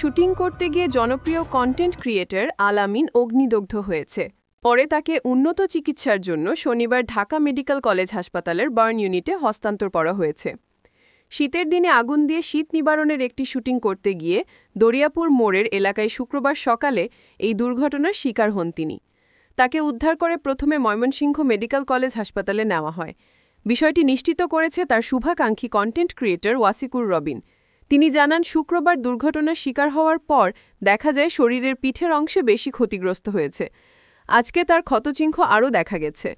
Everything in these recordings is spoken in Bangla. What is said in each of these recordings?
শুটিং করতে গিয়ে জনপ্রিয় কন্টেন্ট ক্রিয়েটর আলামিন অগ্নিদগ্ধ হয়েছে। পরে তাকে উন্নত চিকিৎসার জন্য শনিবার ঢাকা মেডিকেল কলেজ হাসপাতালের বার্ন ইউনিটে হস্তান্তর করা হয়েছে। শীতের দিনে আগুন দিয়ে শীত নিবারণের একটি শুটিং করতে গিয়ে দরিয়াপুর মোড়ের এলাকায় শুক্রবার সকালে এই দুর্ঘটনার শিকার হন তিনি। তাকে উদ্ধার করে প্রথমে ময়মনসিংহ মেডিকেল কলেজ হাসপাতালে নেওয়া হয়। বিষয়টি নিশ্চিত করেছে তার শুভাকাঙ্ক্ষী কন্টেন্ট ক্রিয়েটর ওয়াসিকুর রবিন। তিনি জানান, শুক্রবার দুর্ঘটনার শিকার হওয়ার পর দেখা যায় শরীরের পিঠের অংশে বেশি ক্ষতিগ্রস্ত হয়েছে। আজকে তার ক্ষতচিহ্ন আরও দেখা গেছে।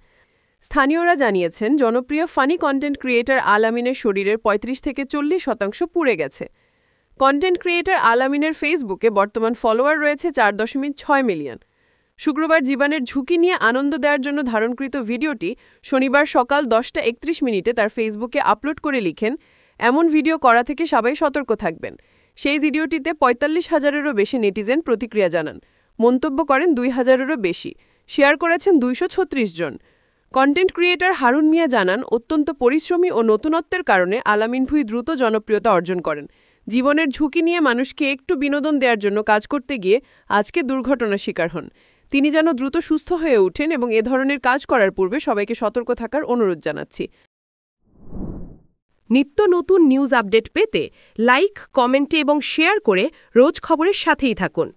স্থানীয়রা জানিয়েছেন, জনপ্রিয় ফানি কন্টেন্ট ক্রিয়েটর আলামিনের শরীরের ৩৫ থেকে ৪০% পুড়ে গেছে। কন্টেন্ট ক্রিয়েটর আলামিনের ফেসবুকে বর্তমান ফলোয়ার রয়েছে ৪.৬ মিলিয়ন। শুক্রবার জীবনের ঝুঁকি নিয়ে আনন্দ দেওয়ার জন্য ধারণকৃত ভিডিওটি শনিবার সকাল 10:31 তার ফেসবুকে আপলোড করে লিখেন, এমন ভিডিও করা থেকে সবাই সতর্ক থাকবেন। সেই ভিডিওটিতে ৪৫,০০০-এরও বেশি নেটিজেন প্রতিক্রিয়া জানান, মন্তব্য করেন ২,০০০-এরও বেশি, শেয়ার করেছেন ২৩৬ জন। কন্টেন্ট ক্রিয়েটর হারুন মিয়া জানান, অত্যন্ত পরিশ্রমী ও নতুনত্বের কারণে আলামিন ভুঁই দ্রুত জনপ্রিয়তা অর্জন করেন। জীবনের ঝুঁকি নিয়ে মানুষকে একটু বিনোদন দেওয়ার জন্য কাজ করতে গিয়ে আজকে দুর্ঘটনার শিকার হন। তিনি যেন দ্রুত সুস্থ হয়ে ওঠেন এবং এ ধরনের কাজ করার পূর্বে সবাইকে সতর্ক থাকার অনুরোধ জানাচ্ছি। নিত্য নতুন নিউজ আপডেট পেতে লাইক, কমেন্টে এবং শেয়ার করে রোজ খবরের সাথেই থাকুন।